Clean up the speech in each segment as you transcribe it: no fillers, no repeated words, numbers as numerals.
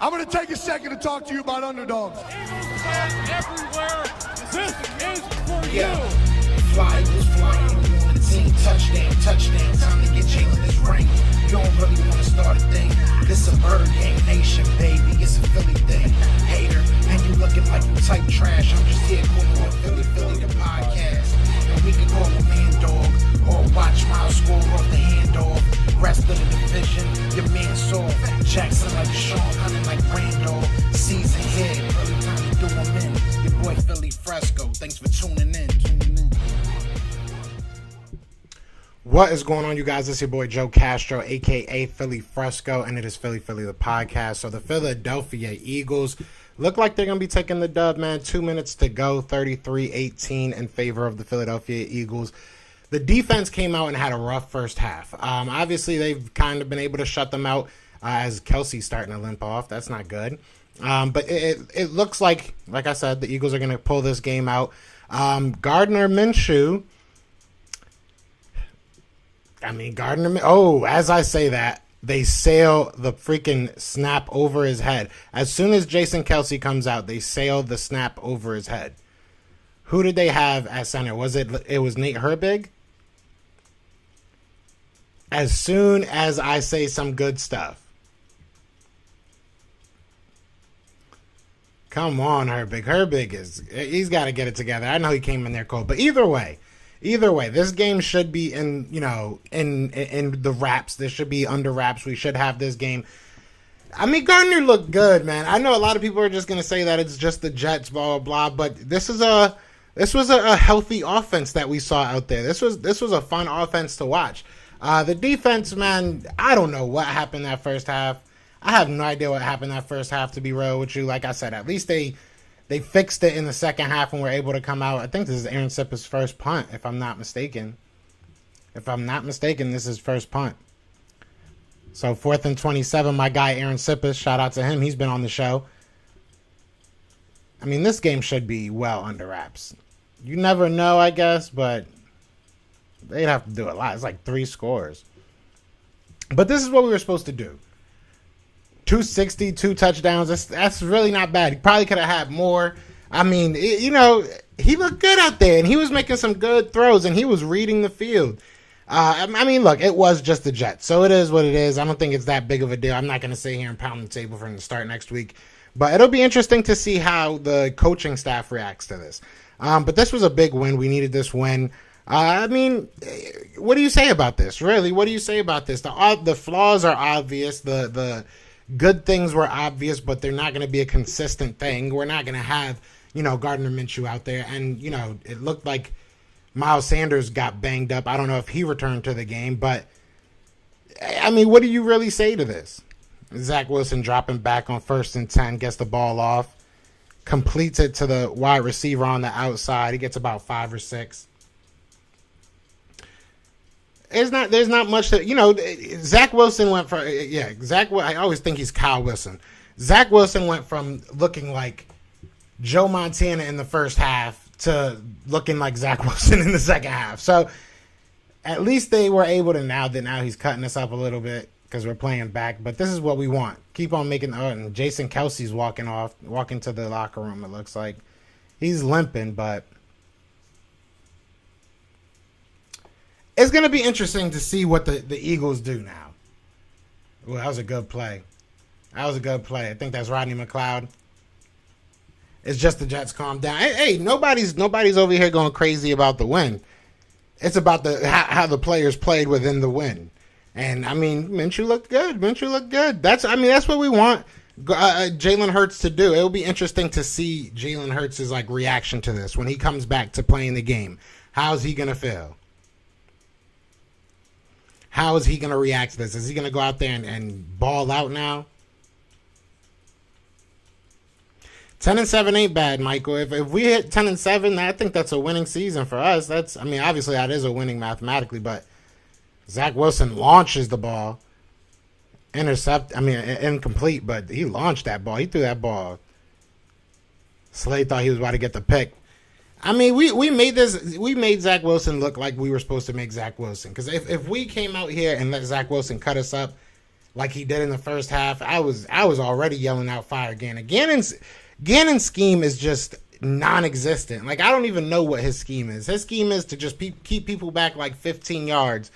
I'm going to take a second to talk to you about underdogs. Eagles fans everywhere, this is for Yeah. you. Fly was flying on the team. Touchdown, touchdown. Time to get Jalen this ring. You don't really want to start a thing. This a bird gang nation, baby. It's a Philly thing. Hater, and you looking like you type trash. I'm just here calling on Philly, the podcast. And we can call a man dog or watch Miles score off the handoff. Rest of the division, your man soft. Jackson like Sean, hunting like Randall. Season here, really time to do them in. Your boy Philly Fresco. Thanks for tuning in. What is going on, you guys? It's your boy Joe Castro, a.k.a. Philly Fresco, and it is Philly, the podcast. So the Philadelphia Eagles look like they're going to be taking the dub, man. 2 minutes to go, 33-18 in favor of the Philadelphia Eagles. The defense came out and had a rough first half. Obviously, they've kind of been able to shut them out as Kelsey's starting to limp off. That's not good. But it looks like I said, the Eagles are going to pull this game out. Gardner Minshew... as I say that, they sail the freaking snap over his head. As soon as Jason Kelsey comes out, they sail the snap over his head. Who did they have at center? It was Nate Herbig? As soon as I say some good stuff. Come on, Herbig. He's got to get it together. I know he came in there cold, but either way, this game should be in the wraps. This should be under wraps. We should have this game. I mean, Gardner looked good, man. I know a lot of people are just going to say that it's just the Jets, blah, blah, blah, but this was a healthy offense that we saw out there. This was a fun offense to watch. The defense, man, I don't know what happened that first half. I have no idea what happened that first half, to be real with you. Like I said, at least they fixed it in the second half and were able to come out. I think this is Aaron Sipper's first punt, if I'm not mistaken. This is first punt. So 4th and 27, my guy Aaron Sipper, shout out to him. He's been on the show. I mean, this game should be well under wraps. You never know, I guess, but they'd have to do a lot. It's like 3 scores. But this is what we were supposed to do. 260, 2 touchdowns. That's really not bad. He probably could have had more. I mean, he looked good out there, and he was making some good throws, and he was reading the field. I mean, look, it was just the Jets, so it is what it is. I don't think it's that big of a deal. I'm not going to sit here and pound the table for him to start next week, but it'll be interesting to see how the coaching staff reacts to this. But this was a big win. We needed this win. I mean, what do you say about this? Really, what do you say about this? The flaws are obvious. The good things were obvious, but they're not going to be a consistent thing. We're not going to have, Gardner Minshew out there. And, it looked like Miles Sanders got banged up. I don't know if he returned to the game, but, I mean, what do you really say to this? Zach Wilson dropping back on 1st and 10, gets the ball off, completes it to the wide receiver on the outside. He gets about 5 or 6. There's not much to, Zach Wilson went from, I always think he's Kyle Wilson. Zach Wilson went from looking like Joe Montana in the first half to looking like Zach Wilson in the second half. So at least they were able to, now he's cutting us up a little bit because we're playing back, but this is what we want. Keep on making, and Jason Kelsey's walking to the locker room, it looks like. He's limping, but it's going to be interesting to see what the Eagles do now. Well, that was a good play. I think that's Rodney McLeod. It's just the Jets calm down. Hey, nobody's over here going crazy about the win. It's about how the players played within the win. And, I mean, Minshew looked good. That's what we want Jalen Hurts to do. It'll be interesting to see Jalen Hurts' reaction to this when he comes back to playing the game. How's he going to feel? How is he going to react to this? Is he going to go out there and ball out now? 10-7 ain't bad, Michael. If we hit 10-7, I think that's a winning season for us. Obviously that is a winning mathematically, but Zach Wilson launches the ball. Incomplete, but he launched that ball. He threw that ball. Slade thought he was about to get the pick. I mean, we made Zach Wilson look like we were supposed to make Zach Wilson. Because if we came out here and let Zach Wilson cut us up, like he did in the first half, I was already yelling out fire Gannon. Gannon's scheme is just non-existent. Like, I don't even know what his scheme is. His scheme is to just keep people back like 15 yards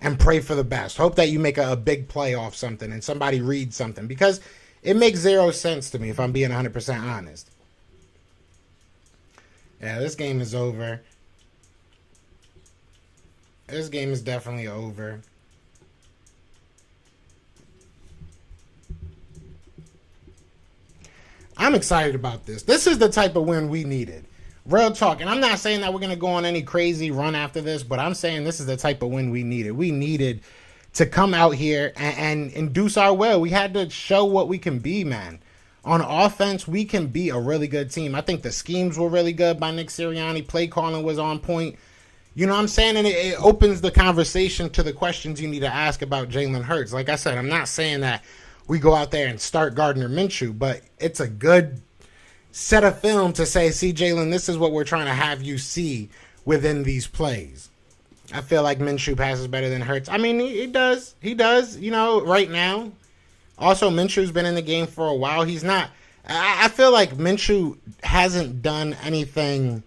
and pray for the best. Hope that you make a big play off something and somebody reads something, because it makes zero sense to me if I'm being 100% honest. Yeah, this game is over. This game is definitely over. I'm excited about this. This is the type of win we needed. Real talk. And I'm not saying that we're going to go on any crazy run after this, but I'm saying this is the type of win we needed. We needed to come out here and induce our will. We had to show what we can be, man. On offense, we can be a really good team. I think the schemes were really good by Nick Sirianni. Play calling was on point. You know what I'm saying? And it opens the conversation to the questions you need to ask about Jalen Hurts. Like I said, I'm not saying that we go out there and start Gardner Minshew, but it's a good set of film to say, see, Jalen, this is what we're trying to have you see within these plays. I feel like Minshew passes better than Hurts. I mean, he does. He does, you know, right now. Also, Minshew's been in the game for a while. He's not. I feel like Minshew hasn't done anything.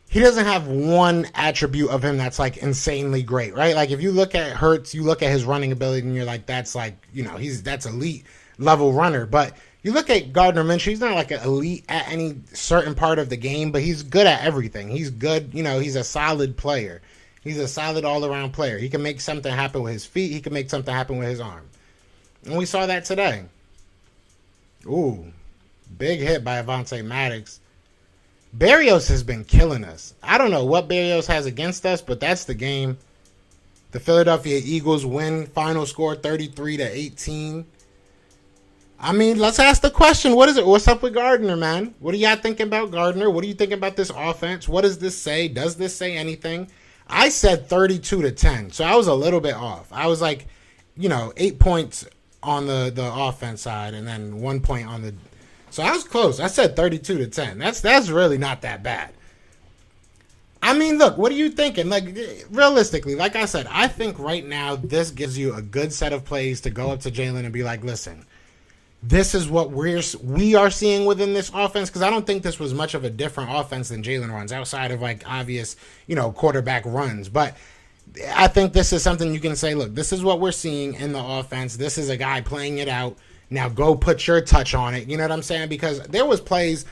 He doesn't have one attribute of him that's like insanely great, right? Like if you look at Hurts, you look at his running ability and you're like, that's like, you know, that's elite level runner. But you look at Gardner Minshew, he's not like an elite at any certain part of the game, but he's good at everything. He's good, you know, he's a solid player. He's a solid all-around player. He can make something happen with his feet. He can make something happen with his arm. And we saw that today. Ooh, big hit by Avonte Maddox. Berrios has been killing us. I don't know what Berrios has against us, but that's the game. The Philadelphia Eagles win. Final score 33-18. I mean, let's ask the question. What is it? What's up with Gardner, man? What are y'all thinking about Gardner? What do you think about this offense? What does this say? Does this say anything? I said 32-10, so I was a little bit off. I was like, you know, 8 points on the offense side and then 1 point on the... So I was close. I said 32-10. That's really not that bad. I mean, look, what are you thinking? Like, realistically, like I said, I think right now this gives you a good set of plays to go up to Jalen and be like, listen, this is what we are seeing within this offense, because I don't think this was much of a different offense than Jalen runs outside of like obvious, you know, quarterback runs. But I think this is something you can say, look, this is what we're seeing in the offense. This is a guy playing it out. Now go put your touch on it. You know what I'm saying? Because there was plays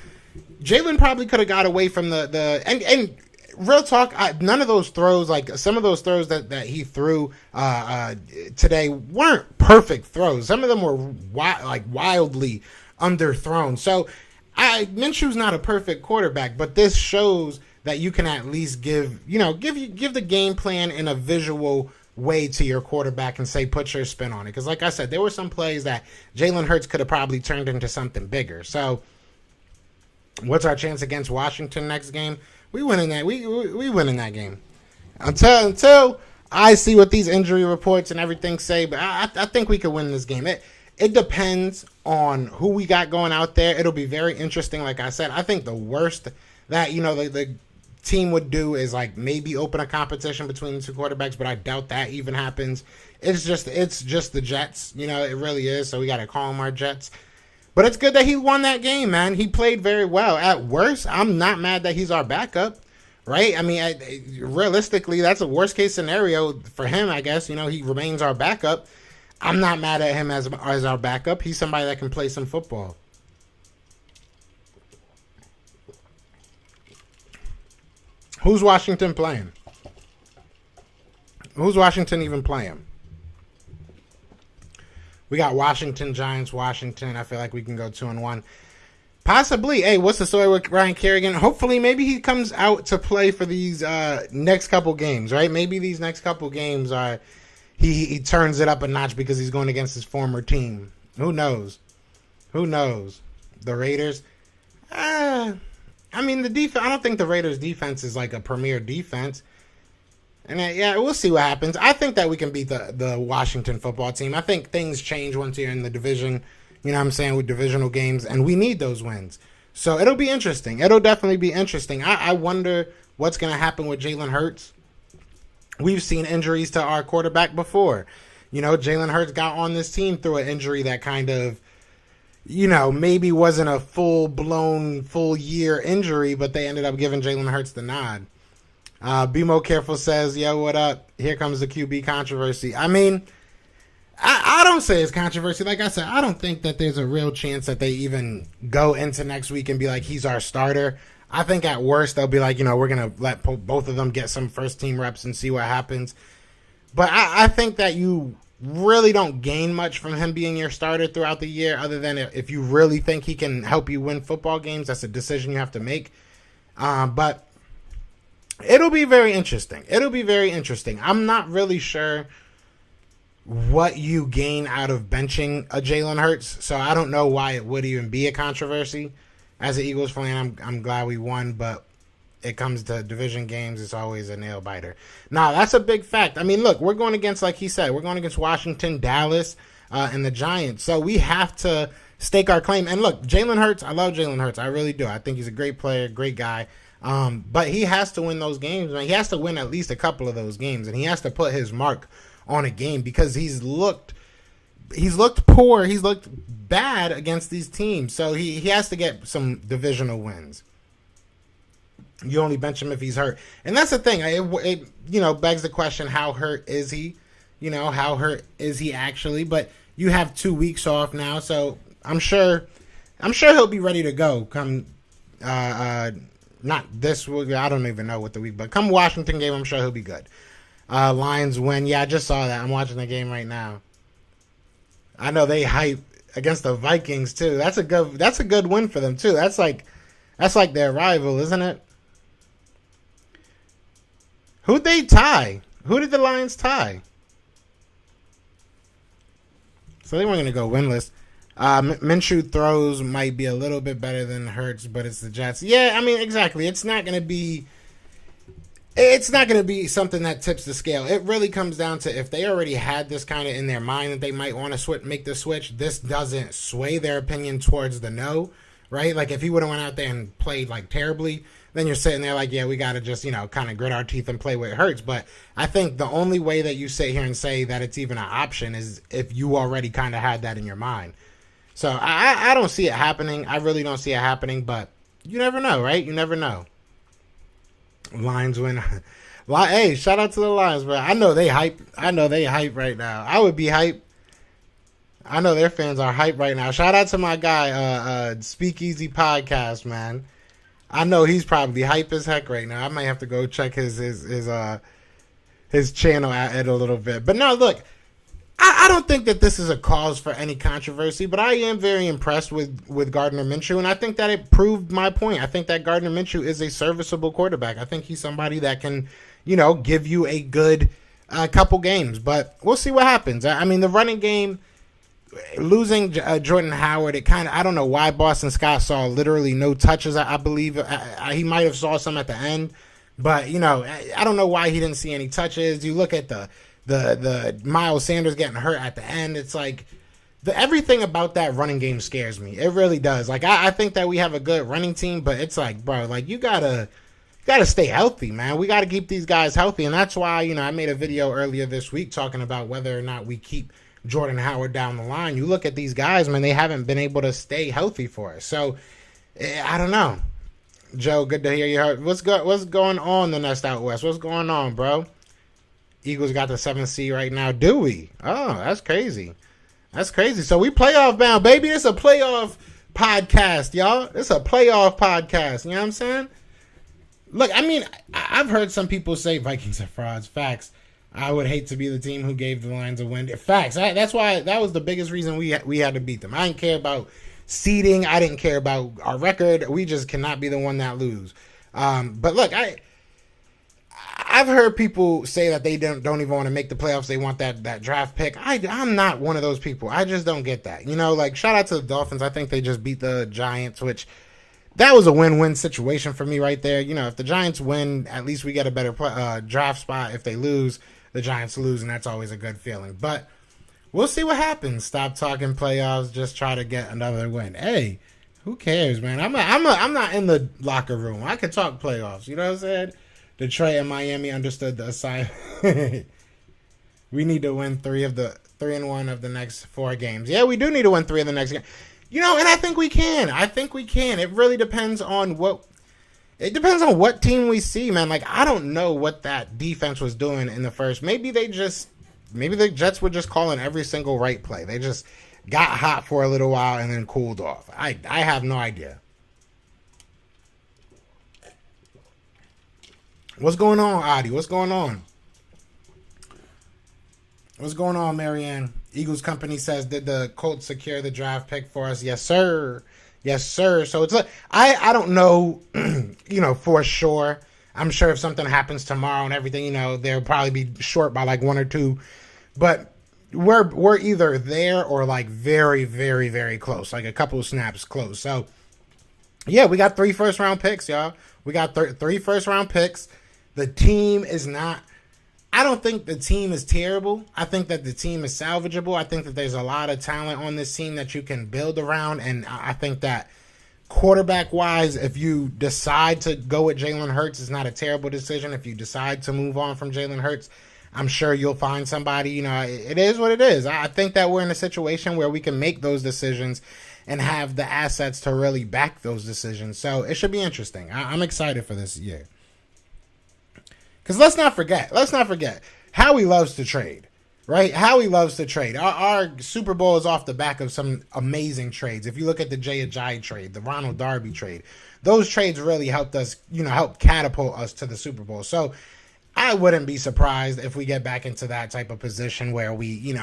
Jalen probably could have got away from and real talk, none of those throws, like some of those throws that he threw today weren't perfect throws. Some of them were wildly underthrown. So Minshew's not a perfect quarterback, but this shows that you can at least give the game plan in a visual way to your quarterback and say, put your spin on it. Because like I said, there were some plays that Jalen Hurts could have probably turned into something bigger. So what's our chance against Washington next game? We win in that. We win in that game. Until I see what these injury reports and everything say, but I think we could win this game. It depends on who we got going out there. It'll be very interesting. Like I said, I think the worst that, you know, the team would do is like maybe open a competition between the two quarterbacks, but I doubt that even happens. It's just the Jets, you know, it really is. So we got to call them our Jets. But it's good that he won that game, man. He played very well. At worst, I'm not mad that he's our backup, right? I mean, realistically, that's a worst case scenario for him, I guess. You know, he remains our backup. I'm not mad at him as our backup. He's somebody that can play some football. Who's Washington playing? Who's Washington even playing? We got Washington, Giants, Washington. I feel like we can go 2-1. Possibly. Hey, what's the story with Ryan Kerrigan? Hopefully, maybe he comes out to play for these next couple games, right? Maybe these next couple games are he turns it up a notch because he's going against his former team. Who knows? Who knows? The Raiders? I mean, the defense. I don't think the Raiders' defense is like a premier defense. And yeah, we'll see what happens. I think that we can beat the Washington football team. I think things change once you're in the division, you know what I'm saying, with divisional games, and we need those wins. So it'll be interesting. It'll definitely be interesting. I wonder what's going to happen with Jalen Hurts. We've seen injuries to our quarterback before. Jalen Hurts got on this team through an injury that kind of, maybe wasn't a full-blown, full-year injury, but they ended up giving Jalen Hurts the nod. Be More Careful says, yo, what up? Here comes the QB controversy. I mean, I don't say it's controversy. Like I said, I don't think that there's a real chance that they even go into next week and be like, he's our starter. I think at worst they'll be like, we're going to let both of them get some first-team reps and see what happens. But I think that you really don't gain much from him being your starter throughout the year, other than if you really think he can help you win football games. That's a decision you have to make. But it'll be very interesting. I'm not really sure what you gain out of benching a Jalen Hurts, so I don't know why it would even be a controversy. As an Eagles fan, I'm glad we won, but it comes to division games, it's always a nail biter. Now, that's a big fact. I mean, look, we're going against, like he said, we're going against Washington, Dallas, and the Giants. So we have to stake our claim. And look, Jalen Hurts, I love Jalen Hurts. I really do. I think he's a great player, great guy. But he has to win those games, man. He has to win at least a couple of those games, and he has to put his mark on a game because he's looked poor. He's looked bad against these teams. So he has to get some divisional wins. You only bench him if he's hurt. And that's the thing. It begs the question, how hurt is he? How hurt is he actually? But you have 2 weeks off now, so I'm sure he'll be ready to go come not this week. I don't even know what the week, but come Washington game, I'm sure he'll be good. Lions win. Yeah, I just saw that. I'm watching the game right now. I know they hype against the Vikings too. That's a good win for them too. That's like their rival, isn't it? Who'd they tie? Who did the Lions tie? So they weren't going to go winless. Minshew throws might be a little bit better than Hurts, but it's the Jets. Yeah, I mean, exactly. It's not going to be something that tips the scale. It really comes down to if they already had this kind of in their mind that they might want to make the switch, this doesn't sway their opinion towards the no, right? Like if he would have went out there and played like terribly, then you're sitting there like, yeah, we got to just, kind of grit our teeth and play where it hurts. But I think the only way that you sit here and say that it's even an option is if you already kind of had that in your mind. So I don't see it happening. I really don't see it happening, but you never know, right? You never know. Lions win. Hey, shout out to the Lions, bro. I know they hype right now. I would be hype. I know their fans are hype right now. Shout out to my guy, Speakeasy Podcast, man. I know he's probably hype as heck right now. I might have to go check his channel out a little bit. But no, look, I don't think that this is a cause for any controversy, but I am very impressed with Gardner Minshew, and I think that it proved my point. I think that Gardner Minshew is a serviceable quarterback. I think he's somebody that can, give you a good couple games, but we'll see what happens. I mean, the running game, losing Jordan Howard, it kind of, I don't know why Boston Scott saw literally no touches. I believe he might have saw some at the end, but I don't know why he didn't see any touches. You look at the Miles Sanders getting hurt at the end. It's like everything about that running game scares me. It really does. Like I think that we have a good running team, but it's like, bro, like you gotta stay healthy, man. We gotta keep these guys healthy, and that's why I made a video earlier this week talking about whether or not we keep Jordan Howard down the line. You look at these guys, man, they haven't been able to stay healthy for us. So I don't know. Joe, good to hear you heard. What's going on the Nest Out West? What's going on, bro? Eagles got the 7th seed right now. Do we? Oh, that's crazy. That's crazy. So we playoff bound, baby. It's a playoff podcast, y'all. It's a playoff podcast. You know what I'm saying? Look, I mean, I've heard some people say Vikings are frauds. Facts. I would hate to be the team who gave the Lions a win. Facts. That's why that was the biggest reason we had to beat them. I didn't care about seeding. I didn't care about our record. We just cannot be the one that lose. But look, I've heard people say that they don't even want to make the playoffs. They want that draft pick. I'm not one of those people. I just don't get that. Like shout out to the Dolphins. I think they just beat the Giants, which that was a win-win situation for me right there. If the Giants win, at least we get a better draft spot. If they lose, the Giants lose, and that's always a good feeling. But we'll see what happens. Stop talking playoffs. Just try to get another win. Hey, who cares, man? I'm not in the locker room. I could talk playoffs. You know what I'm saying? Detroit and Miami understood the assignment. We need to win 3 of the 3-1 of the next 4 games. Yeah, we do need to win 3 of the next game. You know, and I think we can. It really depends on what team we see, man. Like, I don't know what that defense was doing in the first. Maybe the Jets were just calling every single right play. They just got hot for a little while and then cooled off. I have no idea. What's going on, Adi? What's going on? What's going on, Marianne? Eagles company says, did the Colts secure the draft pick for us? Yes, sir. Yes, sir. So it's like, I don't know, for sure. I'm sure if something happens tomorrow and everything, they'll probably be short by like 1 or 2. But we're either there or like very, very, very close, like a couple of snaps close. So yeah, we got 3 first-round picks, y'all. We got 3 first-round picks. The team is not. I don't think the team is terrible. I think that the team is salvageable. I think that there's a lot of talent on this team that you can build around. And I think that quarterback-wise, if you decide to go with Jalen Hurts, it's not a terrible decision. If you decide to move on from Jalen Hurts, I'm sure you'll find somebody. It is what it is. I think that we're in a situation where we can make those decisions and have the assets to really back those decisions. So it should be interesting. I'm excited for this year. Because let's not forget, Howie loves to trade, right? Howie loves to trade. Our Super Bowl is off the back of some amazing trades. If you look at the Jay Ajayi trade, the Ronald Darby trade, those trades really helped us, help catapult us to the Super Bowl. So I wouldn't be surprised if we get back into that type of position where we,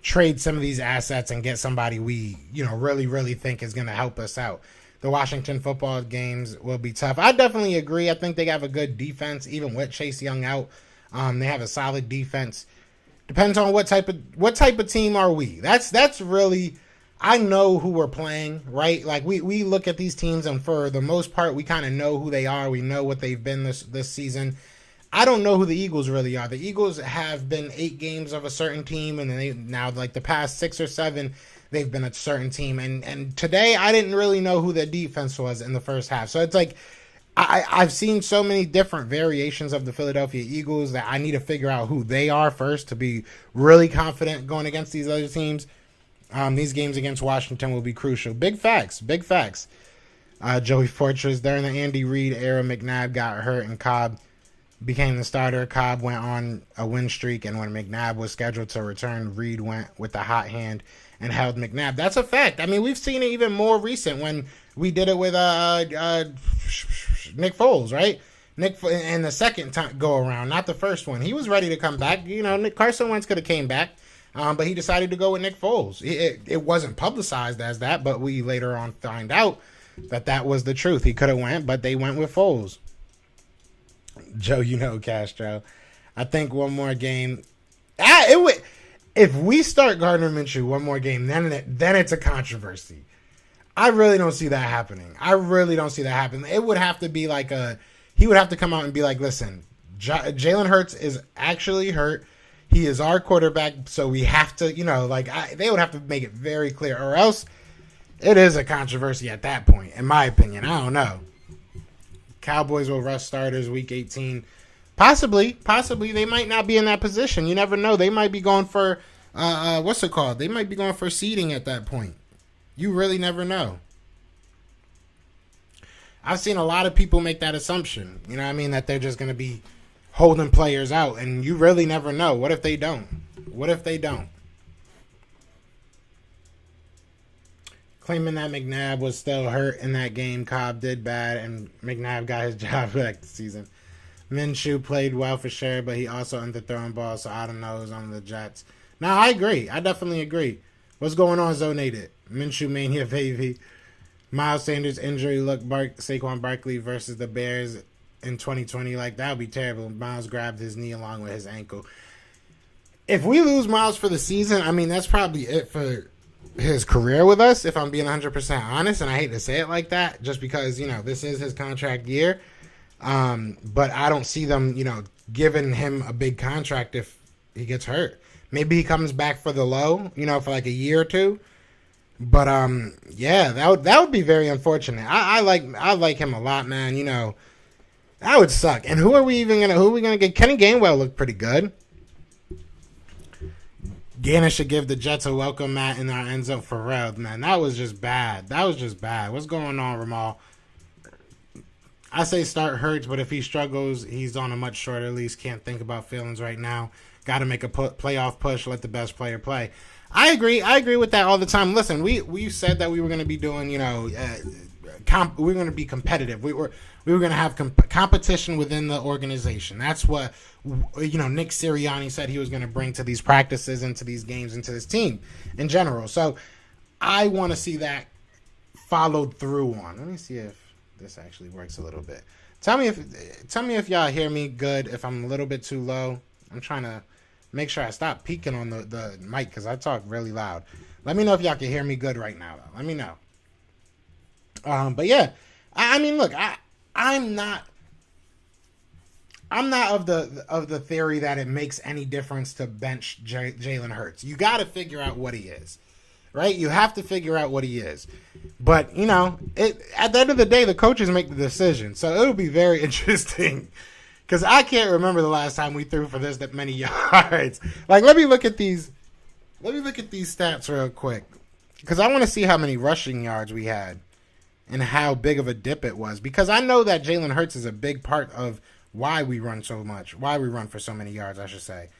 trade some of these assets and get somebody we, really, really think is going to help us out. The Washington football games will be tough. I definitely agree. I think they have a good defense, even with Chase Young out. They have a solid defense. Depends on what type of team are we. That's really, I know who we're playing, right? Like we look at these teams and for the most part we kind of know who they are. We know what they've been this season. I don't know who the Eagles really are. The Eagles have been 8 games of a certain team, and then now like the past 6 or 7. They've been a certain team. And today I didn't really know who their defense was in the first half. So it's like I've seen so many different variations of the Philadelphia Eagles that I need to figure out who they are first to be really confident going against these other teams. These games against Washington will be crucial. Big facts. Joey Fortress, during the Andy Reid era, McNabb got hurt and Cobb became the starter. Cobb went on a win streak, and when McNabb was scheduled to return, Reid went with the hot hand and held McNabb. That's a fact. I mean, we've seen it even more recent when we did it with Nick Foles, right? Nick in the second time go around, not the first one. He was ready to come back. Carson Wentz could have came back, but he decided to go with Nick Foles. It wasn't publicized as that, but we later on find out that was the truth. He could have went, but they went with Foles. Joe, Castro. I think one more game. If we start Gardner Minshew one more game, then it's a controversy. I really don't see that happening. It would have to be like he would have to come out and be like, listen, Jalen Hurts is actually hurt. He is our quarterback, so we have to, they would have to make it very clear, or else it is a controversy at that point, in my opinion. I don't know. Cowboys will rest starters week 18. Possibly, they might not be in that position. You never know. They might be going for, what's it called? They might be going for seeding at that point. You really never know. I've seen a lot of people make that assumption. You know what I mean? That they're just going to be holding players out, and you really never know. What if they don't? Claiming that McNabb was still hurt in that game. Cobb did bad, and McNabb got his job back this season. Minshew played well for sure, but he also underthrown balls, so I don't know who's on the Jets. No, I agree. I definitely agree. What's going on, Zonated? Minshew mania, baby. Miles Sanders injury look, Saquon Barkley versus the Bears in 2020. Like, that would be terrible. Miles grabbed his knee along with his ankle. If we lose Miles for the season, I mean, that's probably it for his career with us, if I'm being 100% honest. And I hate to say it like that, just because, this is his contract year. But I don't see them, giving him a big contract if he gets hurt. Maybe he comes back for the low, for like a year or two. But yeah, that would be very unfortunate. I like him a lot, man. That would suck. And who are we gonna get? Kenny Gainwell looked pretty good. Gardner should give the Jets a welcome mat in our end zone for real, man. That was just bad. What's going on, Ramal? I say start Hurts, but if he struggles, he's on a much shorter leash. Can't think about feelings right now. Got to make a playoff push. Let the best player play. I agree with that all the time. Listen, we said that we were going to be doing, we were going to be competitive. We were going to have competition within the organization. That's what Nick Sirianni said he was going to bring to these practices, into these games, into this team in general. So I want to see that followed through on. Let me see if this actually works a little bit. Tell me if y'all hear me good. If I'm a little bit too low, I'm trying to make sure I stop peeking on the mic because I talk really loud. Let me know if y'all can hear me good right now, though. Let me know. But yeah, I mean, look, I'm not of the theory that it makes any difference to bench Jalen Hurts. You got to figure out what he is, right? You have to figure out what he is. But at the end of the day, the coaches make the decision, so it'll be very interesting. Because I can't remember the last time we threw for that many yards. Like, let me look at these stats real quick. Because I want to see how many rushing yards we had and how big of a dip it was. Because I know that Jalen Hurts is a big part of why we run so much. Why we run for so many yards, I should say.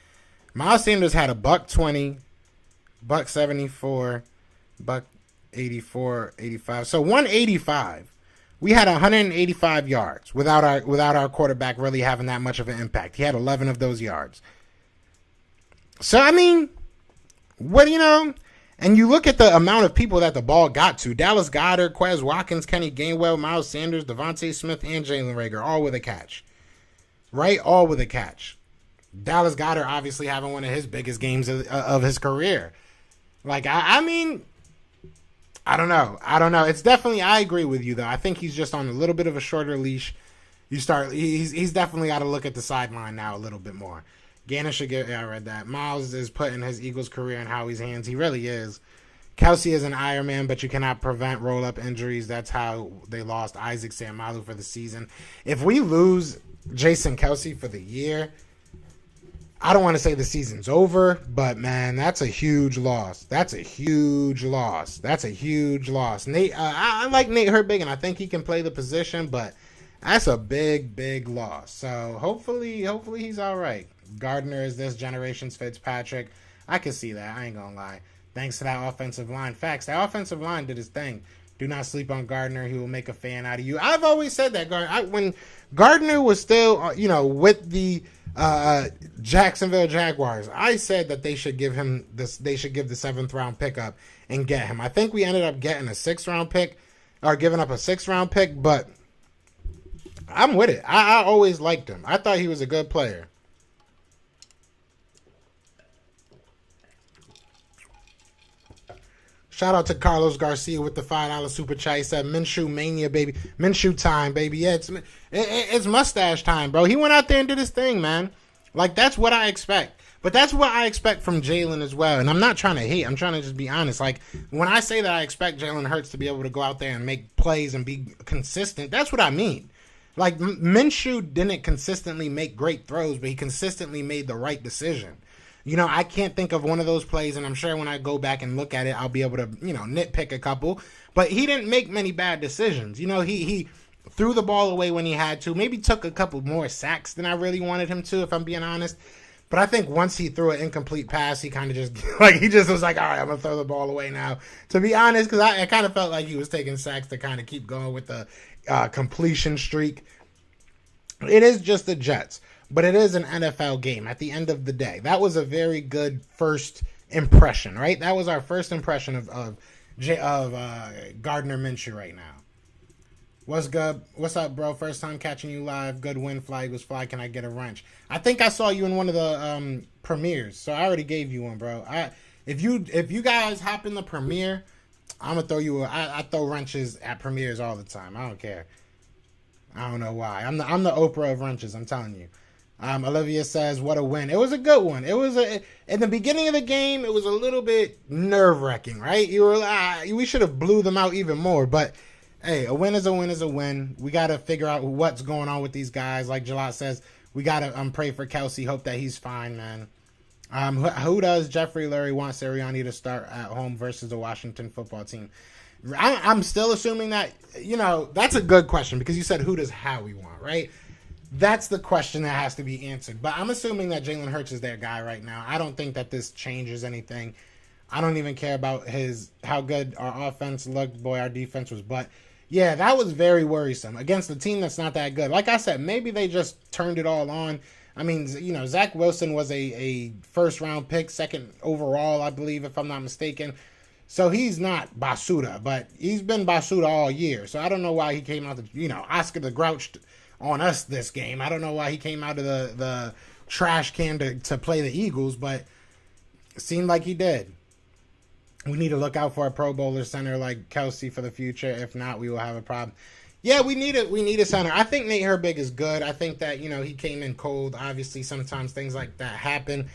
Miles Sanders had a $120, $174, $184, 85. So 185. We had 185 yards without our quarterback really having that much of an impact. He had 11 of those yards. So, I mean, and you look at the amount of people that the ball got to. Dallas Goedert, Quez Watkins, Kenny Gainwell, Miles Sanders, Devontae Smith, and Jalen Reagor, all with a catch. Right? All with a catch. Dallas Goedert obviously having one of his biggest games of his career. Like, I mean, I don't know. It's definitely, I agree with you, though. I think he's just on a little bit of a shorter leash. He's definitely got to look at the sideline now a little bit more. Gardner should get, I read that. Miles is putting his Eagles career in Howie's hands. He really is. Kelsey is an Iron Man, but you cannot prevent roll-up injuries. That's how they lost Isaac Seumalo for the season. If we lose Jason Kelsey for the year, I don't want to say the season's over, but, man, that's a huge loss. That's a huge loss. Nate, I like Nate Herbig, and I think he can play the position, but that's a big, big loss. So hopefully he's all right. Gardner is this generation's Fitzpatrick. I can see that. I ain't going to lie. Thanks to that offensive line. Facts. That offensive line did his thing. Do not sleep on Gardner. He will make a fan out of you. I've always said that. When Gardner was still, with the Jacksonville Jaguars, I said that they should give him this. They should give the 7th round pick up and get him. I think we ended up getting a 6th round pick, or giving up a 6th round pick. But I'm with it. I always liked him. I thought he was a good player. Shout out to Carlos Garcia with the $5 super chat. He said, Minshew mania, baby. Minshew time, baby. Yeah, it's mustache time, bro. He went out there and did his thing, man. Like, that's what I expect. But that's what I expect from Jalen as well. And I'm not trying to hate. I'm trying to just be honest. Like, when I say that I expect Jalen Hurts to be able to go out there and make plays and be consistent, that's what I mean. Like, Minshew didn't consistently make great throws, but he consistently made the right decision. I can't think of one of those plays, and I'm sure when I go back and look at it, I'll be able to, nitpick a couple. But he didn't make many bad decisions. He threw the ball away when he had to. Maybe took a couple more sacks than I really wanted him to, if I'm being honest. But I think once he threw an incomplete pass, he kind of just, he just was like, all right, I'm going to throw the ball away now. To be honest, because I kind of felt like he was taking sacks to kind of keep going with the completion streak. It is just the Jets. But it is an NFL game at the end of the day. That was a very good first impression, right? That was our first impression of Gardner Minshew right now. What's good? What's up, bro? First time catching you live. Good win. Fly Eagles fly. Can I get a wrench? I think I saw you in one of the premieres, so I already gave you one, bro. If you guys hop in the premiere, I'm gonna throw you. I throw wrenches at premieres all the time. I don't care. I don't know why. I'm the Oprah of wrenches. I'm telling you. Olivia says, what a win. It was a good one. It was in the beginning of the game, it was a little bit nerve-wracking, right? You were we should have blew them out even more, but hey, a win is a win is a win. We got to figure out what's going on with these guys. Like Jalot says, we got to pray for Kelsey, hope that he's fine, man. Who does Jeffrey Lurie want Sirianni to start at home versus the Washington football team? I'm still assuming that, that's a good question because you said who does Howie want, right? That's the question that has to be answered. But I'm assuming that Jalen Hurts is their guy right now. I don't think that this changes anything. I don't even care about how good our offense looked. Boy, our defense was butt. Yeah, that was very worrisome against a team that's not that good. Like I said, maybe they just turned it all on. I mean, Zach Wilson was a first-round pick, second overall, I believe, if I'm not mistaken. So he's not Basuda, but he's been Basuda all year. So I don't know why he came out, Oscar the Grouch on us this game. I don't know why he came out of the trash can to play the Eagles, but it seemed like he did. We need to look out for a Pro Bowler center like Kelsey for the future. If not, we will have a problem. Yeah, we need a center. I think Nate Herbig is good. I think that, he came in cold. Obviously, sometimes things like that happen.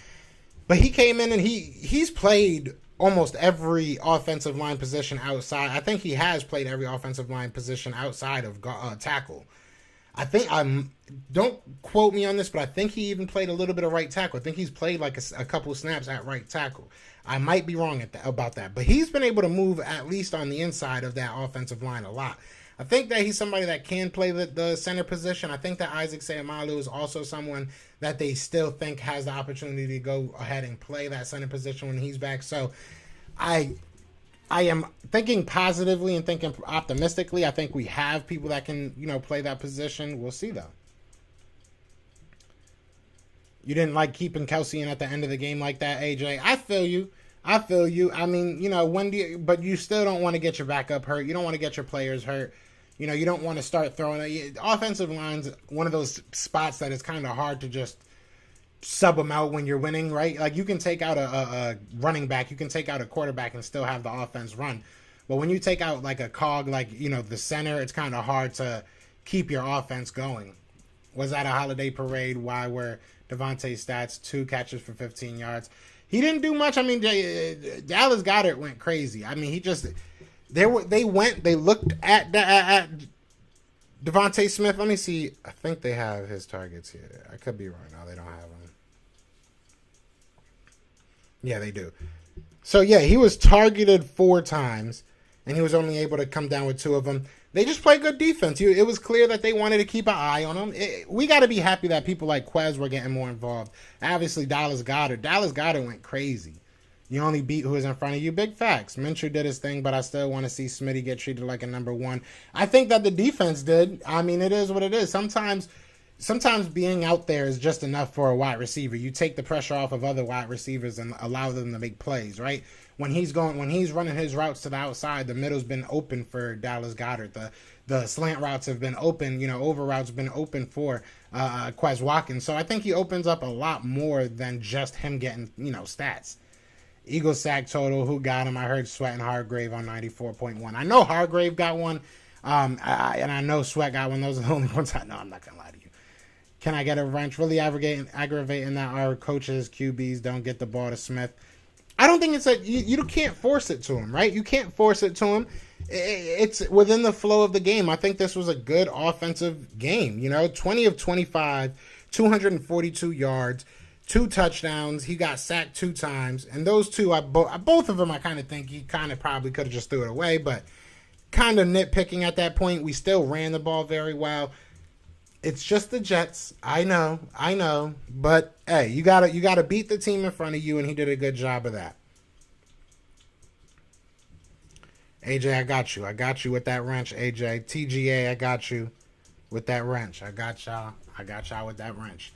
But he came in and he's played almost every offensive line position outside. I think he has played every offensive line position outside of tackle. I think don't quote me on this, but I think he even played a little bit of right tackle. I think he's played like a couple snaps at right tackle. I might be wrong about that, but he's been able to move at least on the inside of that offensive line a lot. I think that he's somebody that can play the center position. I think that Isaac Seumalo is also someone that they still think has the opportunity to go ahead and play that center position when he's back. So I am thinking positively and thinking optimistically. I think we have people that can, play that position. We'll see, though. You didn't like keeping Kelsey in at the end of the game like that, AJ. I feel you. I mean, but you still don't want to get your backup hurt. You don't want to get your players hurt. You don't want to start throwing. Offensive line's one of those spots that is kind of hard to just sub them out when you're winning, right? Like, you can take out a running back, you can take out a quarterback and still have the offense run. But when you take out like a cog, like, the center, it's kind of hard to keep your offense going. Was at a holiday parade. Why were Devontae's stats 2 catches for 15 yards? He didn't do much. I mean, Dallas Goedert went crazy. I mean, they looked at Devontae Smith. Let me see. I think they have his targets here. I could be wrong. No, they don't have them. Yeah, they do. So, yeah, he was targeted 4 times, and he was only able to come down with 2 of them. They just play good defense. It was clear that they wanted to keep an eye on him. We got to be happy that people like Quez were getting more involved. Obviously, Dallas Goedert went crazy. You only beat who is in front of you. Big facts. Minshew did his thing, but I still want to see Smitty get treated like a number 1. I think that the defense did. I mean, it is what it is. Sometimes being out there is just enough for a wide receiver. You take the pressure off of other wide receivers and allow them to make plays, right? When he's running his routes to the outside, the middle's been open for Dallas Goedert. The slant routes have been open, over routes have been open for Quez Watkins. So I think he opens up a lot more than just him getting, stats. Eagles sack total, who got him? I heard Sweat and Hargrave on 94.1. I know Hargrave got one, and I know Sweat got one. Those are the only ones I know. I'm not going to lie to you. Can I get a wrench? Really aggravating that our coaches, QBs, don't get the ball to Smith. I don't think it's you can't force it to him, right? You can't force it to him. It's within the flow of the game. I think this was a good offensive game. 20 of 25, 242 yards, 2 touchdowns. He got sacked 2 times, and those 2, both of them, I kind of think he kind of probably could have just threw it away, but kind of nitpicking at that point. We still ran the ball very well. It's just the Jets. I know. But hey, you gotta beat the team in front of you, and he did a good job of that. AJ, I got you. I got you with that wrench, AJ. TGA, I got you with that wrench. I got y'all with that wrench.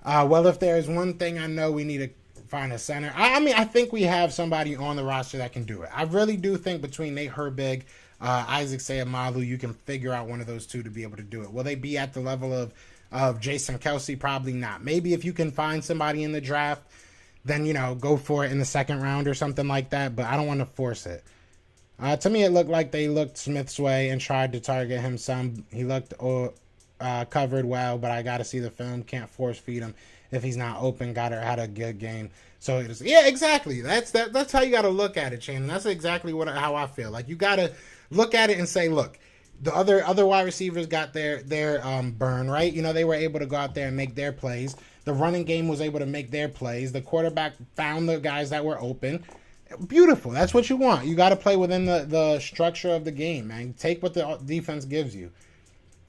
Well, if there's one thing I know, we need to find a center. I think we have somebody on the roster that can do it. I really do think between Nate Herbig, Isaac Seumalo, you can figure out one of those 2 to be able to do it. Will they be at the level of Jason Kelsey? Probably not. Maybe if you can find somebody in the draft, then, go for it in the second round or something like that, but I don't want to force it. To me, it looked like they looked Smith's way and tried to target him some. He looked covered well, but I got to see the film. Can't force feed him if he's not open. Goddard had a good game. So, yeah, exactly. That's how you got to look at it, Shannon. That's exactly how I feel. Like, you got to look at it and say, look, the other wide receivers got their burn, right? They were able to go out there and make their plays. The running game was able to make their plays. The quarterback found the guys that were open. Beautiful. That's what you want. You got to play within the structure of the game, man. Take what the defense gives you.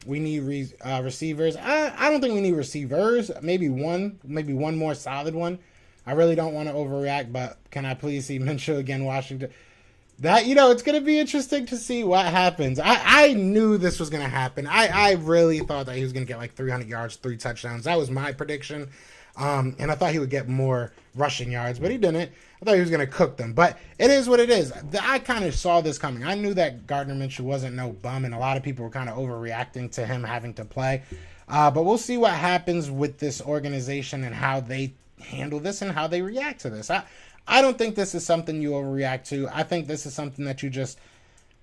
We need receivers. I don't think we need receivers. Maybe one more solid one. I really don't want to overreact, but can I please see Minshew again, Washington? That, it's going to be interesting to see what happens. I knew this was going to happen. I really thought that he was going to get like 300 yards, 3 touchdowns. That was my prediction. And I thought he would get more rushing yards, but he didn't. I thought he was going to cook them. But it is what it is. I kind of saw this coming. I knew that Gardner Minshew wasn't no bum, and a lot of people were kind of overreacting to him having to play. But we'll see what happens with this organization and how they handle this and how they react to this. I don't think this is something you overreact to. I think this is something that you just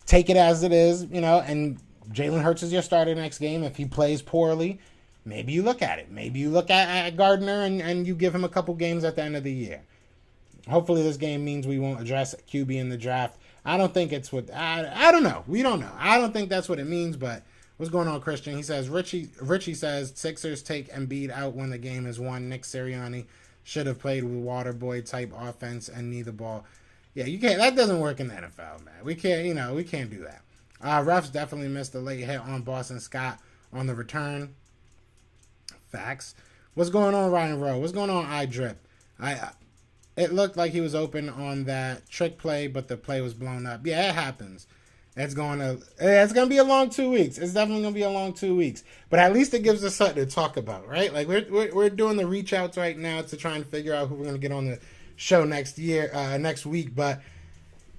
take it as it is, and Jalen Hurts is your starter next game. If he plays poorly, maybe you look at it. Maybe you look at Gardner and you give him a couple games at the end of the year. Hopefully this game means we won't address QB in the draft. I don't think it's what... I don't know. We don't know. I don't think that's what it means, but what's going on, Christian? He says, Richie says, Sixers take Embiid out when the game is won. Nick Sirianni should have played with Waterboy type offense and knee the ball. Yeah, you can't. That doesn't work in the NFL, man. We can't, we can't do that. Refs definitely missed a late hit on Boston Scott on the return. Facts. What's going on, Ryan Rowe? What's going on, iDrip? It looked like he was open on that trick play, but the play was blown up. Yeah, it happens. It's going to be a long 2 weeks. It's definitely going to be a long 2 weeks. But at least it gives us something to talk about, right? Like we're doing the reach outs right now to try and figure out who we're going to get on the show next week. But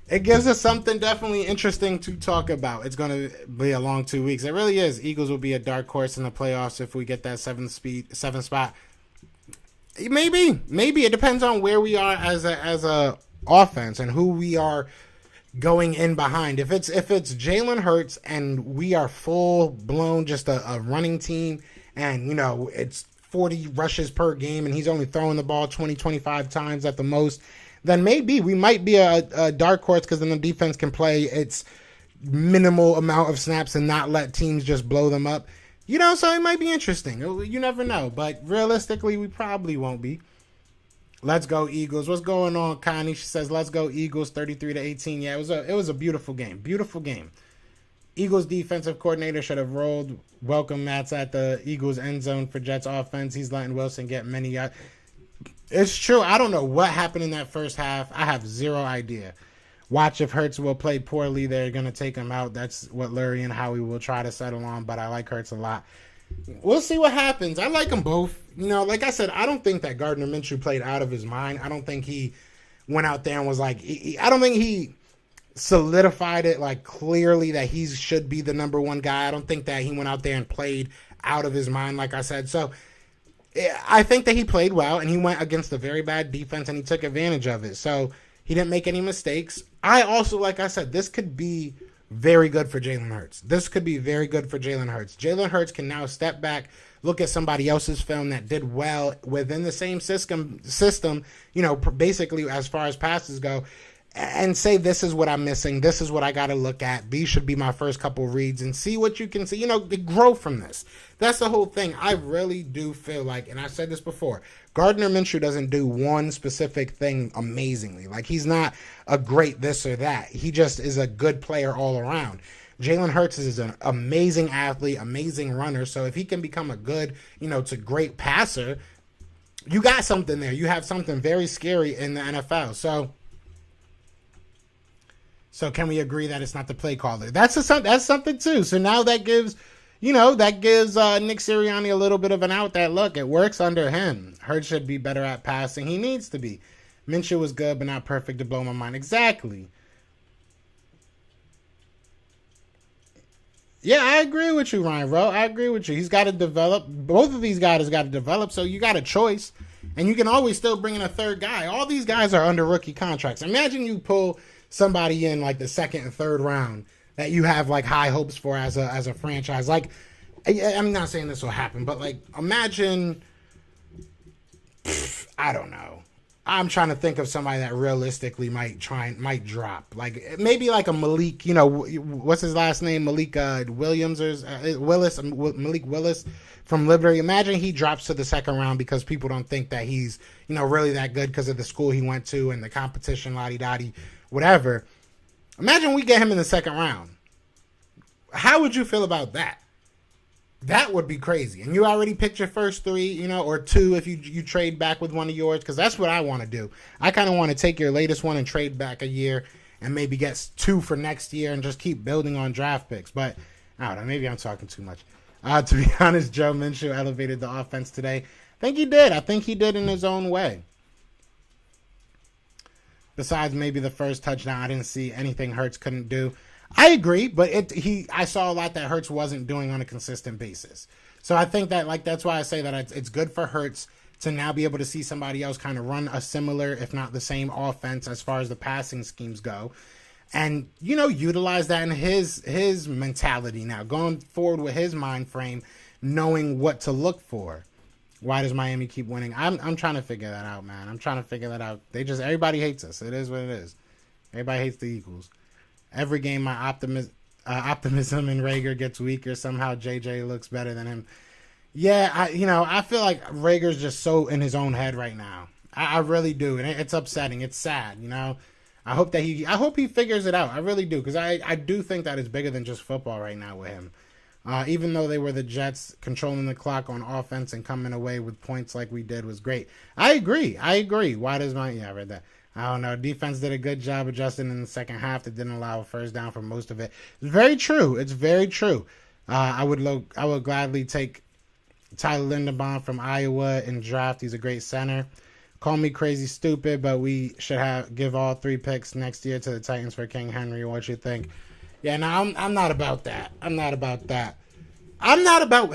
it gives us something definitely interesting to talk about. It's going to be a long 2 weeks. It really is. Eagles will be a dark horse in the playoffs if we get that seventh spot. Maybe it depends on where we are as a offense and who we are going in behind. If it's Jalen Hurts and we are full blown just a running team and it's 40 rushes per game and he's only throwing the ball 20-25 times at the most, then maybe we might be a dark horse because then the defense can play its minimal amount of snaps and not let teams just blow them up. So it might be interesting. You never know. But realistically, we probably won't be. Let's go Eagles. What's going on, Connie? She says, let's go Eagles, 33-18. Yeah, it was a beautiful game. Beautiful game. Eagles defensive coordinator should have rolled welcome mats at the Eagles end zone for Jets offense. He's letting Wilson get many yards. It's true. I don't know what happened in that first half. I have zero idea. Watch if Hurts will play poorly. They're going to take him out. That's what Lurie and Howie will try to settle on, but I like Hurts a lot. We'll see what happens. I like them both. Like I said, I don't think that Gardner Minshew played out of his mind. I don't think he went out there and was like, I don't think he solidified it like clearly that he should be the number one guy. I don't think that he went out there and played out of his mind, like I said. So I think that he played well and he went against a very bad defense and he took advantage of it. So he didn't make any mistakes. I also, like I said, this could be very good for Jalen Hurts. Jalen Hurts can now step back, look at somebody else's film that did well within the same system, basically as far as passes go, and say, this is what I'm missing. This is what I got to look at. These should be my first couple reads and see what you can see, grow from this. That's the whole thing. I really do feel like, and I've said this before, Gardner Minshew doesn't do one specific thing amazingly. Like, he's not a great this or that. He just is a good player all around. Jalen Hurts is an amazing athlete, amazing runner. So if he can become a good, to great passer, you got something there. You have something very scary in the NFL. So can we agree that it's not the play caller? That's something too. So now that gives Nick Sirianni a little bit of an out that, look, it works under him. Hurts should be better at passing. He needs to be. Minshew was good, but not perfect to blow my mind. Exactly. Yeah, I agree with you, Ryan Rowe. I agree with you. He's got to develop. Both of these guys got to develop, so you got a choice. And you can always still bring in a third guy. All these guys are under rookie contracts. Imagine you pull somebody in like the second and third round that you have like high hopes for as a franchise. Like, I'm not saying this will happen, but like imagine, I don't know. I'm trying to think of somebody that realistically might drop. Like maybe like a Malik, you know, what's his last name? Malik Williams or Malik Willis from Liberty. Imagine he drops to the second round because people don't think that he's, you know, really that good because of the school he went to and the competition, la-di-da-di, whatever. Imagine we get him in the second round. How would you feel about that? That would be crazy. And you already picked your first 3, you know, or 2 if you trade back with one of yours, because that's what I want to do. I kind of want to take your latest one and trade back a year and maybe get 2 for next year and just keep building on draft picks. But I don't know, maybe I'm talking too much. To be honest, Joe Minshew elevated the offense today. I think he did. I think he did in his own way. Besides maybe the first touchdown, I didn't see anything Hurts couldn't do. I agree, but I saw a lot that Hurts wasn't doing on a consistent basis. So I think that, like, that's why I say that it's good for Hurts to now be able to see somebody else kind of run a similar, if not the same, offense as far as the passing schemes go, and, you know, utilize that in his mentality now, going forward with his mind frame, knowing what to look for. Why does Miami keep winning? I'm trying to figure that out, man. I'm trying to figure that out. Everybody hates us. It is what it is. Everybody hates the Eagles. Every game, my optimism in Rager gets weaker. Somehow JJ looks better than him. Yeah, I feel like Rager's just so in his own head right now. I really do, and it's upsetting. It's sad, you know. I hope he figures it out. I really do, because I do think that it's bigger than just football right now with him. Even though they were the Jets, controlling the clock on offense and coming away with points like we did was great. I agree. Why does I read that. I don't know. Defense did a good job adjusting in the second half. That didn't allow a first down for most of it. It's very true. It's very true. I would gladly take Tyler Linderbaum from Iowa in draft. He's a great center. Call me crazy stupid, but we should give all 3 picks next year to the Titans for King Henry. What you think? Yeah, no, I'm not about that. I'm not about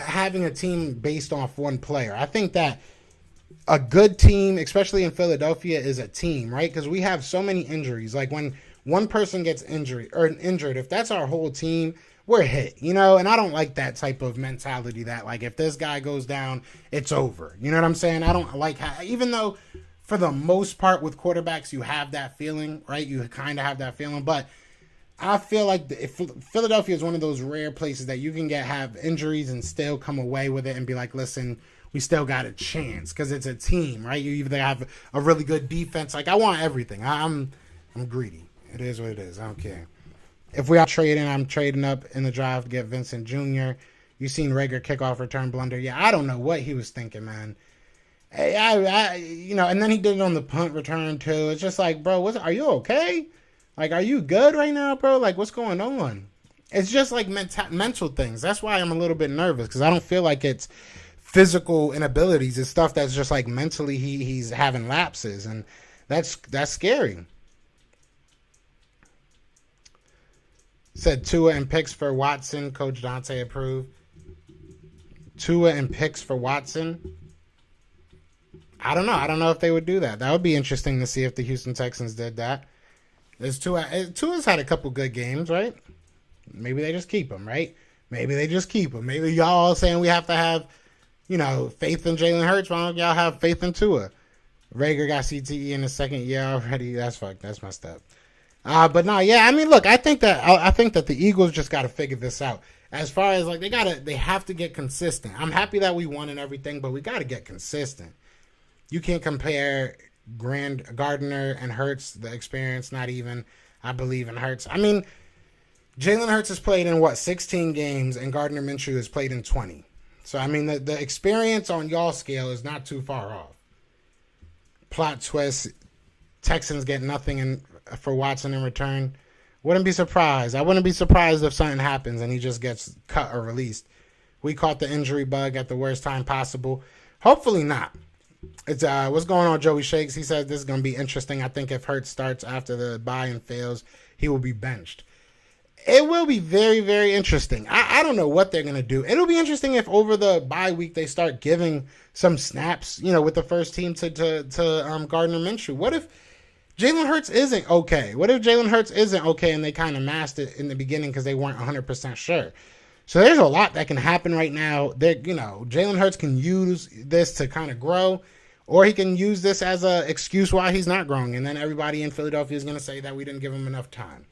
having a team based off one player. I think that a good team, especially in Philadelphia, is a team, right? Because we have so many injuries. Like when one person gets injured, if that's our whole team, we're hit, you know? And I don't like that type of mentality that, like, if this guy goes down, it's over. You know what I'm saying? I don't like even though for the most part with quarterbacks, you have that feeling, right? You kind of have that feeling. But I feel like Philadelphia is one of those rare places that you can have injuries and still come away with it and be like, listen, we still got a chance because it's a team, right? You either have a really good defense. Like, I want everything. I'm greedy. It is what it is. I don't care. If we are trading, I'm trading up in the draft to get Vincent Jr. You seen Rager kickoff return blunder. Yeah, I don't know what he was thinking, man. And then he did it on the punt return too. It's just like, bro, are you okay? Like, are you good right now, bro? Like, what's going on? It's just like mental things. That's why I'm a little bit nervous, because I don't feel like it's physical inabilities. It's stuff that's just like mentally he's having lapses, and that's scary. Said Tua and picks for Watson. Coach Dante approved. Tua and picks for Watson. I don't know. I don't know if they would do that. That would be interesting to see if the Houston Texans did that. Tua's had a couple good games, right? Maybe they just keep him, right? Maybe y'all all saying we have to have, faith in Jalen Hurts. Why don't y'all have faith in Tua? Rager got CTE in the second year already. That's fucked. That's messed up. But no, yeah. I mean, look, I think that the Eagles just got to figure this out. As far as like they have to get consistent. I'm happy that we won and everything, but we got to get consistent. You can't compare Gardner and Hurts, the experience, not even. I believe in Hurts. I mean, Jalen Hurts has played in 16 games, and Gardner Minshew has played in 20. So, I mean, the experience on y'all's scale is not too far off. Plot twist, Texans get nothing for Watson in return. Wouldn't be surprised. I wouldn't be surprised if something happens and he just gets cut or released. We caught the injury bug at the worst time possible. Hopefully not. It's what's going on, Joey Shakes. He says this is going to be interesting. I think if Hurts starts after the bye and fails, he will be benched. It will be very, very interesting. I don't know what they're going to do. It'll be interesting if over the bye week they start giving some snaps, with the first team to Gardner Minshew. What if Jalen Hurts isn't okay? What if Jalen Hurts isn't okay and they kind of masked it in the beginning because they weren't 100% sure? So there's a lot that can happen right now. Jalen Hurts can use this to kind of grow, Or he can use this as an excuse why he's not growing. And then everybody in Philadelphia is going to say that we didn't give him enough time.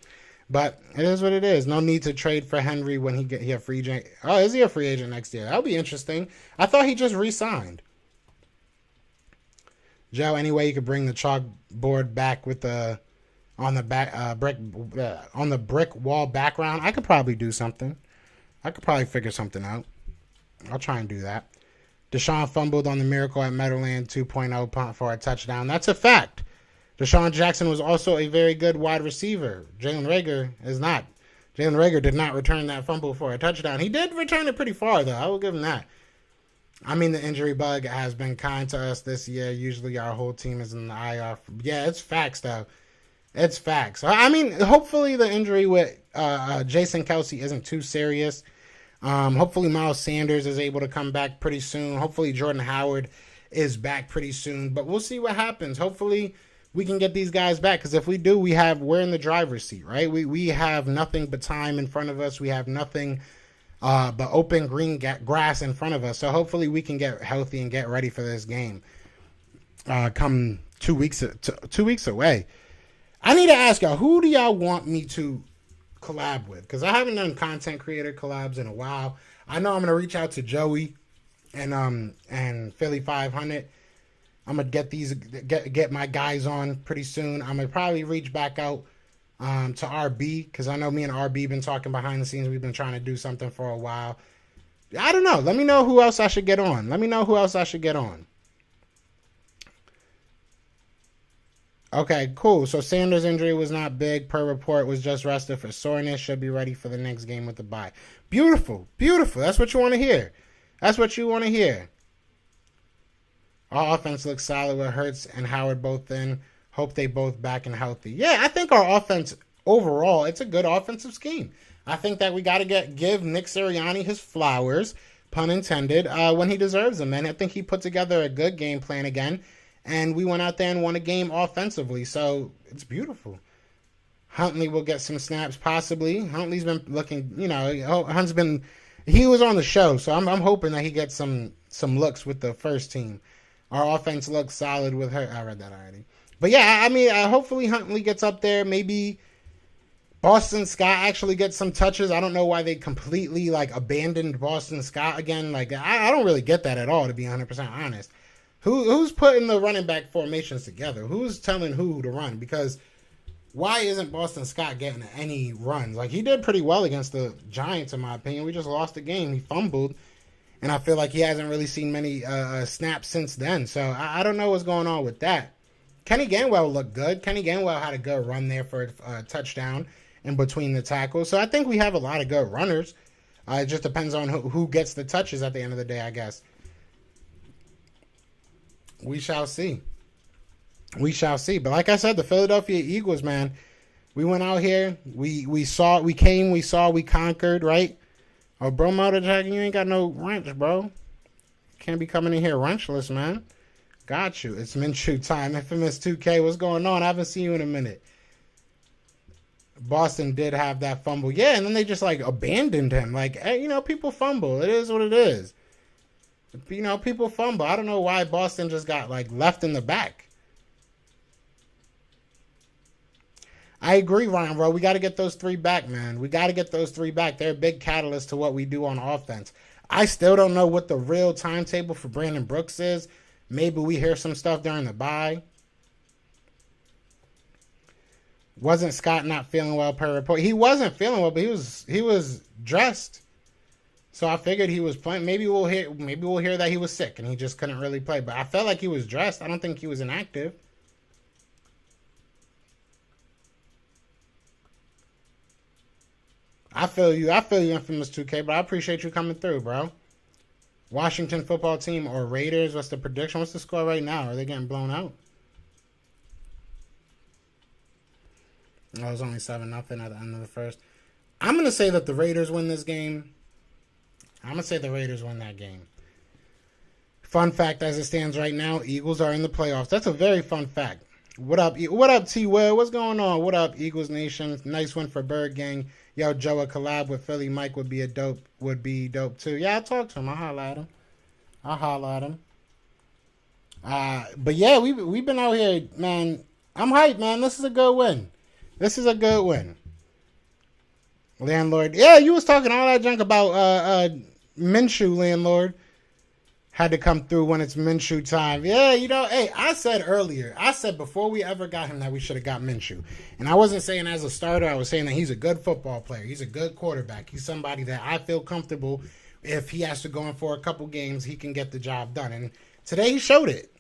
But it is what it is. No need to trade for Henry when he a free agent. Oh, is he a free agent next year? That'll be interesting. I thought he just re-signed. Joe, anyway, you could bring the chalkboard back with the on the brick wall background. I could probably do something. I could probably figure something out. I'll try and do that. Deshaun fumbled on the Miracle at Meadowland 2.0 punt for a touchdown. That's a fact. Deshaun Jackson was also a very good wide receiver. Jalen Reagor is not. Jalen Reagor did not return that fumble for a touchdown. He did return it pretty far, though. I will give him that. I mean, the injury bug has been kind to us this year. Usually our whole team is in the IR. Yeah, it's facts, though. It's facts. I mean, hopefully the injury with Jason Kelce isn't too serious. Hopefully Miles Sanders is able to come back pretty soon. Hopefully Jordan Howard is back pretty soon. But we'll see what happens. Hopefully we can get these guys back. Because if we do, we're in the driver's seat, right? We have nothing but time in front of us. We have nothing but open green grass in front of us. So hopefully we can get healthy and get ready for this game. Come 2 weeks away. I need to ask y'all, who do y'all want me to collab with? Because I haven't done content creator collabs in a while. I know I'm gonna reach out to Joey and Philly 500. I'm gonna get my guys on pretty soon. I'm gonna probably reach back out to RB, because I know me and RB been talking behind the scenes. We've been trying to do something for a while. I don't know. Let me know who else I should get on. Okay, cool. So Sanders' injury was not big. Per report, was just rested for soreness. Should be ready for the next game with the bye. Beautiful. Beautiful. That's what you want to hear. Our offense looks solid with Hurts and Howard both in. Hope they both back and healthy. Yeah, I think our offense overall, it's a good offensive scheme. I think that we got to give Nick Sirianni his flowers, pun intended, when he deserves them. And I think he put together a good game plan again. And we went out there and won a game offensively. So it's beautiful. Huntley will get some snaps possibly. Huntley's been looking, he was on the show. So I'm hoping that he gets some looks with the first team. Our offense looks solid with her. I read that already. But yeah, I mean, hopefully Huntley gets up there. Maybe Boston Scott actually gets some touches. I don't know why they completely abandoned Boston Scott again. I don't really get that at all, to be 100% honest. Who's putting the running back formations together? Who's telling who to run? Because why isn't Boston Scott getting any runs? He did pretty well against the Giants, in my opinion. We just lost the game. He fumbled, and I feel like he hasn't really seen many snaps since then. So I don't know what's going on with that. Kenny Gainwell looked good. Kenny Gainwell had a good run there for a touchdown in between the tackles. So I think we have a lot of good runners. It just depends on who gets the touches at the end of the day, I guess. We shall see. But like I said, the Philadelphia Eagles, man, we went out here. We conquered, right? Oh, bro, Motor Jack, you ain't got no wrench, bro. Can't be coming in here wrenchless, man. Got you. It's Minshew time. Infamous 2K, what's going on? I haven't seen you in a minute. Boston did have that fumble. Yeah, and then they just abandoned him. Hey, people fumble. It is what it is. People fumble. I don't know why Boston just got left in the back. I agree, Ryan, bro. We got to get those three back, man. They're a big catalyst to what we do on offense. I still don't know what the real timetable for Brandon Brooks is. Maybe we hear some stuff during the bye. Wasn't Scott not feeling well per report? He wasn't feeling well, but he was dressed. So I figured he was playing. Maybe we'll hear that he was sick and he just couldn't really play. But I felt like he was dressed. I don't think he was inactive. I feel you, Infamous 2K, but I appreciate you coming through, bro. Washington football team or Raiders? What's the prediction? What's the score right now? Are they getting blown out? Oh, it was only 7-0 at the end of the first. I'm going to say that the Raiders win this game. I'm going to say the Raiders win that game. Fun fact, as it stands right now, Eagles are in the playoffs. That's a very fun fact. What up, T-Will? What's going on? What up, Eagles Nation? Nice one for Bird Gang. Yo, Joe, a collab with Philly Mike would be dope too. Yeah, I'll talk to him. I'll holler at him. But yeah, we've been out here, man. I'm hyped, man. This is a good win. This is a good win. Landlord. Yeah, you was talking all that junk about Minshew, landlord. Had to come through when it's Minshew time. Yeah, you know, hey, I said earlier, before we ever got him that we should have got Minshew. And I wasn't saying as a starter, I was saying that he's a good football player. He's a good quarterback. He's somebody that I feel comfortable if he has to go in for a couple games, he can get the job done. And today he showed it.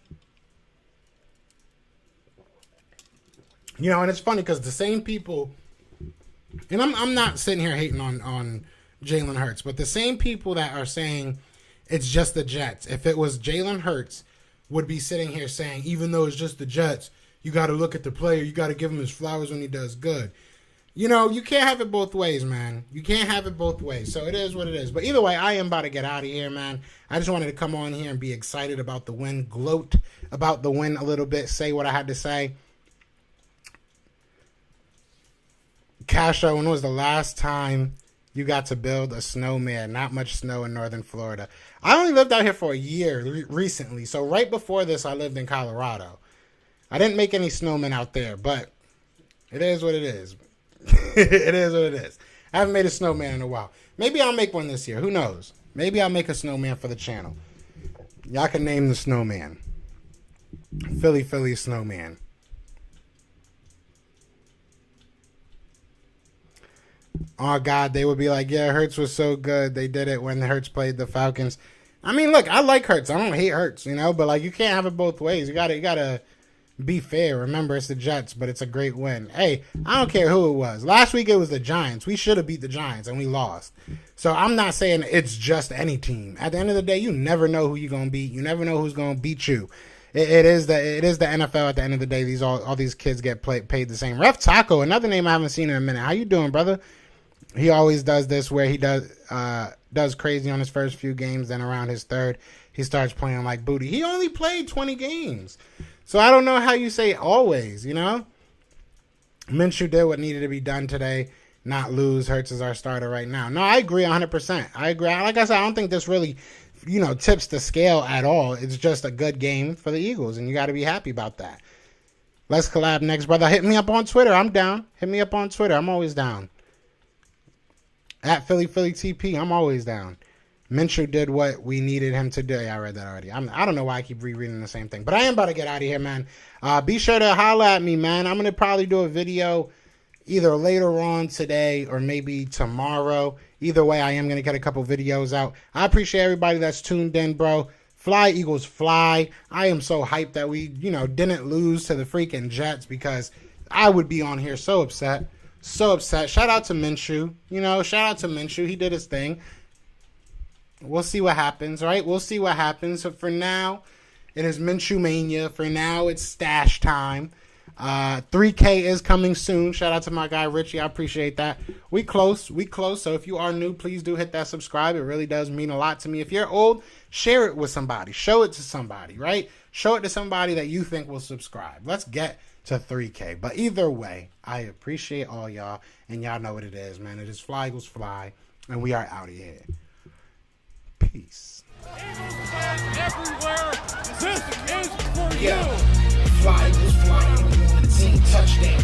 You know, and it's funny because the same people, and I'm not sitting here hating on Jalen Hurts, but the same people that are saying it's just the Jets, if it was Jalen Hurts, would be sitting here saying, even though it's just the Jets, you got to look at the player. You got to give him his flowers when he does good. You know, you can't have it both ways, man. You can't have it both ways. So it is what it is. But either way, I am about to get out of here, man. I just wanted to come on here and be excited about the win, gloat about the win a little bit, say what I had to say. Castro, when was the last time you got to build a snowman? Not much snow in northern Florida. I only lived out here for a year recently. So right before this, I lived in Colorado. I didn't make any snowmen out there, but it is what it is. It is what it is. I haven't made a snowman in a while. Maybe I'll make one this year. Who knows? Maybe I'll make a snowman for the channel. Y'all can name the snowman. Philly snowman. Oh, God, they would be like, yeah, Hurts was so good. They did it when Hurts played the Falcons. I mean, look, I like Hurts. I don't hate Hurts, you know, but, like, you can't have it both ways. You gotta be fair. Remember, it's the Jets, but it's a great win. Hey, I don't care who it was. Last week, it was the Giants. We should have beat the Giants, and we lost. So I'm not saying it's just any team. At the end of the day, you never know who you're going to beat. You never know who's going to beat you. It is the NFL at the end of the day. All these kids get paid the same. Ref Taco, another name I haven't seen in a minute. How you doing, brother? He always does this where he does crazy on his first few games, then around his third, he starts playing like booty. He only played 20 games. So I don't know how you say always, you know? Minshew did what needed to be done today, not lose. Hurts is our starter right now. No, I agree 100%. I agree. Like I said, I don't think this really, tips the scale at all. It's just a good game for the Eagles, and you got to be happy about that. Let's collab next, brother. Hit me up on Twitter. I'm down. Hit me up on Twitter. I'm always down. At Philly TP, I'm always down. Minshew did what we needed him to do. Yeah, I read that already. I don't know why I keep rereading the same thing. But I am about to get out of here, man. Be sure to holla at me, man. I'm going to probably do a video either later on today or maybe tomorrow. Either way, I am going to get a couple videos out. I appreciate everybody that's tuned in, bro. Fly, Eagles, fly. I am so hyped that we, didn't lose to the freaking Jets because I would be on here so upset. So upset. Shout out to Minshew. Shout out to Minshew. He did his thing. We'll see what happens, right? We'll see what happens. So for now, it is Minshew Mania. For now, it's stash time. 3K is coming soon. Shout out to my guy Richie. I appreciate that. We close. So if you are new, please do hit that subscribe. It really does mean a lot to me. If you're old, share it with somebody. Show it to somebody, right? Show it to somebody that you think will subscribe. Let's get to 3K. But either way, I appreciate all y'all. And y'all know what it is, man. It is Fly Eagles Fly. And we are out of here. Peace. Everywhere, this is for you. Yeah. Fly Eagles flying on the team touchdown.